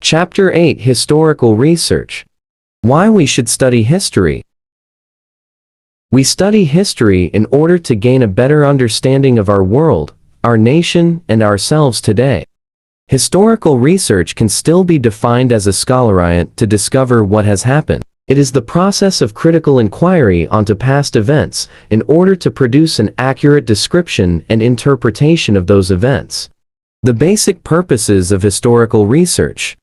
Chapter 8: Historical Research. Why we should study history. We study history in order to gain a better understanding of our world, our nation, and ourselves today. Historical research can still be defined as a scholariate to discover what has happened. It is the process of critical inquiry onto past events in order to produce an accurate description and interpretation of those events. The basic purposes of historical research: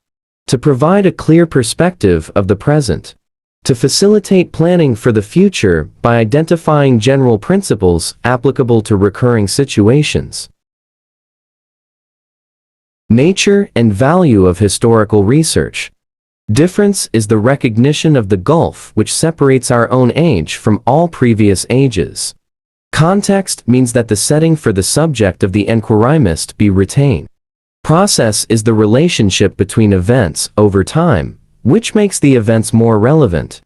to provide a clear perspective of the present, to facilitate planning for the future by identifying general principles applicable to recurring situations. Nature and value of historical research. Difference is the recognition of the gulf which separates our own age from all previous ages. Context means that the setting for the subject of the enquiry must be retained. Process is the relationship between events over time, which makes the events more relevant.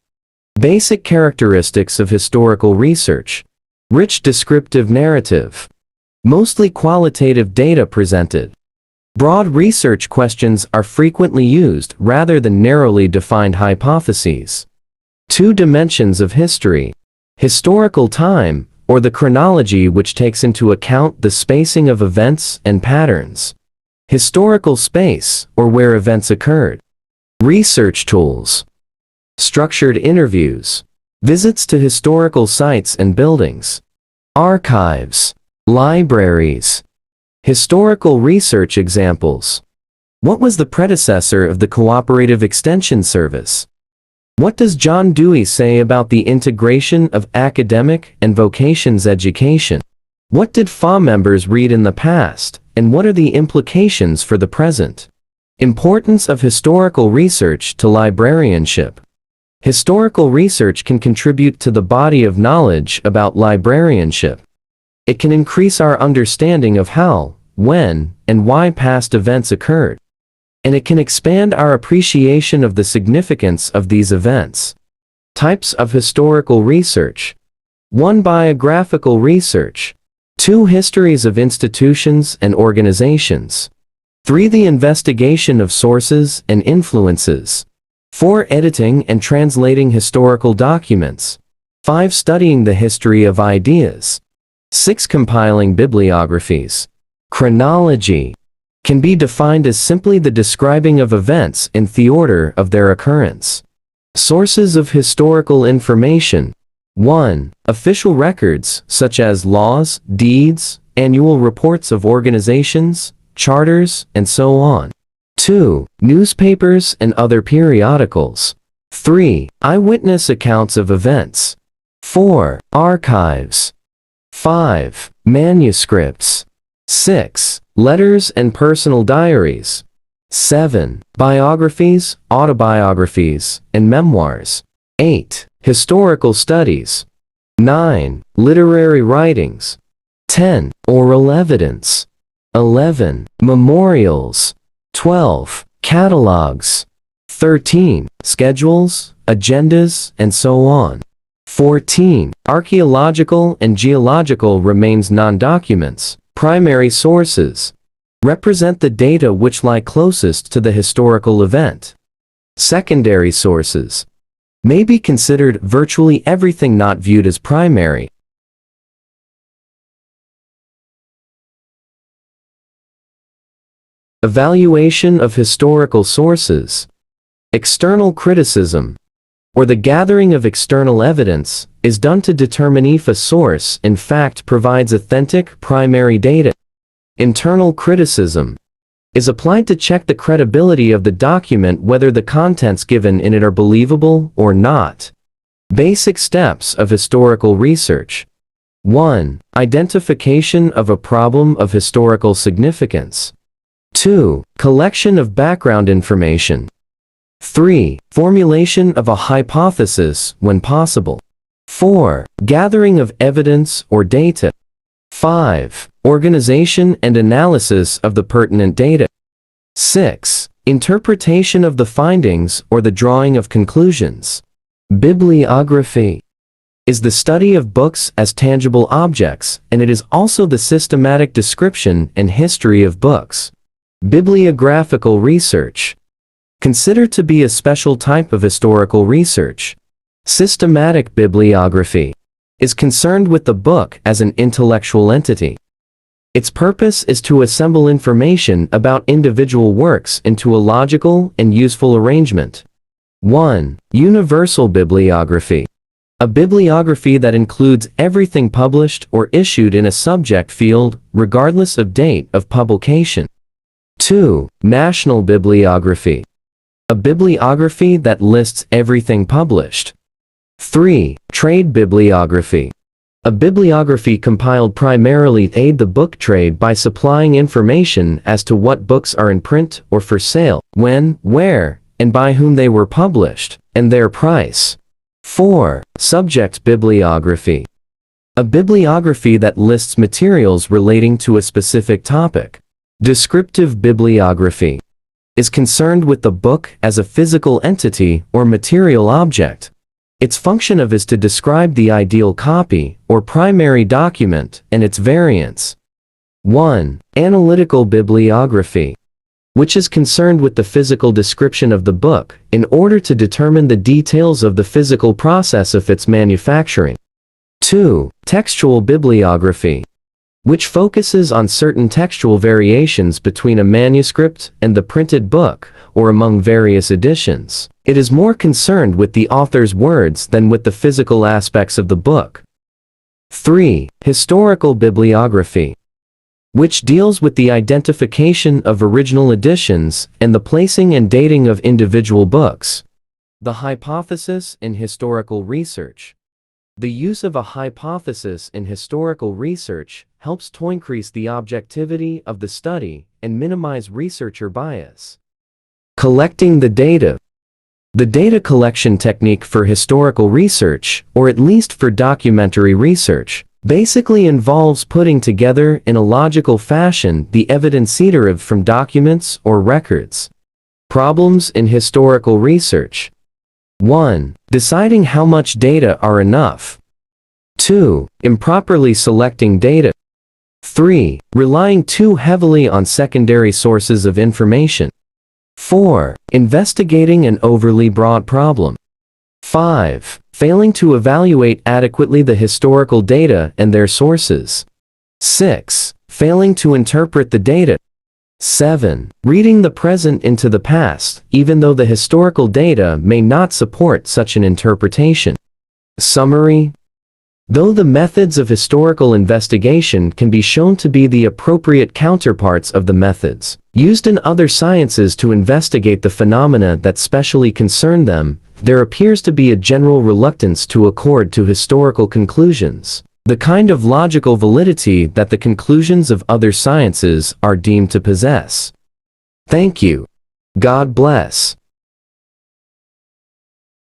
Basic characteristics of historical research: rich descriptive narrative, mostly qualitative data presented. Broad research questions are frequently used rather than narrowly defined hypotheses. Two dimensions of history: historical time, or the chronology which takes into account the spacing of events and patterns. Historical space, or where events occurred. Research tools: structured interviews, visits to historical sites and buildings, archives, libraries. Historical research examples: what was the predecessor of the Cooperative Extension Service? What does John Dewey say about the integration of academic and vocations education? What did FA members read in the past, and what are the implications for the present? Importance of historical research to librarianship. Historical research can contribute to the body of knowledge about librarianship. It can increase our understanding of how, when, and why past events occurred. And it can expand our appreciation of the significance of these events. Types of historical research. 1. Biographical research. 2. Histories of institutions and organizations. 3. The investigation of sources and influences. 4. Editing and translating historical documents. 5. Studying the history of ideas. 6. Compiling bibliographies. Chronology can be defined as simply the describing of events in the order of their occurrence. Sources of historical information. 1. Official records, such as laws, deeds, annual reports of organizations, charters, and so on. 2. Newspapers and other periodicals. 3. Eyewitness accounts of events. 4. Archives. 5. Manuscripts. 6. Letters and personal diaries. 7. Biographies, autobiographies, and memoirs. 8. Historical studies. 9. Literary writings. 10. Oral evidence. 11. Memorials. 12. Catalogs. 13. Schedules, agendas, and so on. 14. Archaeological and geological remains. Non-documents, primary sources, represent the data which lie closest to the historical event. Secondary sources may be considered virtually everything not viewed as primary. Evaluation of historical sources. External criticism, or the gathering of external evidence, is done to determine if a source in fact provides authentic primary data. Internal criticism is applied to check the credibility of the document, whether the contents given in it are believable or not. Basic steps of historical research. 1. Identification of a problem of historical significance. 2. Collection of background information. 3. Formulation of a hypothesis when possible. 4. Gathering of evidence or data. 5. Organization and analysis of the pertinent data. 6. Interpretation of the findings or the drawing of conclusions. Bibliography is the study of books as tangible objects, and it is also the systematic description and history of books. Bibliographical research Considered to be a special type of historical research. Systematic bibliography is concerned with the book as an intellectual entity. Its purpose is to assemble information about individual works into a logical and useful arrangement. 1. Universal bibliography. A bibliography that includes everything published or issued in a subject field, regardless of date of publication. 2. National bibliography. A bibliography that lists everything published. 3. Trade bibliography. A bibliography compiled primarily to aid the book trade by supplying information as to what books are in print or for sale, when, where, and by whom they were published, and their price. 4. Subject bibliography. A bibliography that lists materials relating to a specific topic. Descriptive bibliography is concerned with the book as a physical entity or material object. Its function is to describe the ideal copy or primary document and its variants. 1. Analytical bibliography, which is concerned with the physical description of the book in order to determine the details of the physical process of its manufacturing. 2. Textual bibliography, which focuses on certain textual variations between a manuscript and the printed book, or among various editions. It is more concerned with the author's words than with the physical aspects of the book. 3. Historical bibliography, which deals with the identification of original editions and the placing and dating of individual books. The hypothesis in historical research. The use of a hypothesis in historical research helps to increase the objectivity of the study and minimize researcher bias. Collecting the data. The data collection technique for historical research, or at least for documentary research, basically involves putting together in a logical fashion the evidence derived from documents or records. Problems in historical research. 1. Deciding how much data are enough. 2. Improperly selecting data. 3. Relying too heavily on secondary sources of information. 4. Investigating an overly broad problem. 5. Failing to evaluate adequately the historical data and their sources. 6. Failing to interpret the data. 7. Reading the present into the past, even though the historical data may not support such an interpretation. Summary. Though the methods of historical investigation can be shown to be the appropriate counterparts of the methods used in other sciences to investigate the phenomena that specially concern them, there appears to be a general reluctance to accord to historical conclusions the kind of logical validity that the conclusions of other sciences are deemed to possess. Thank you. God bless.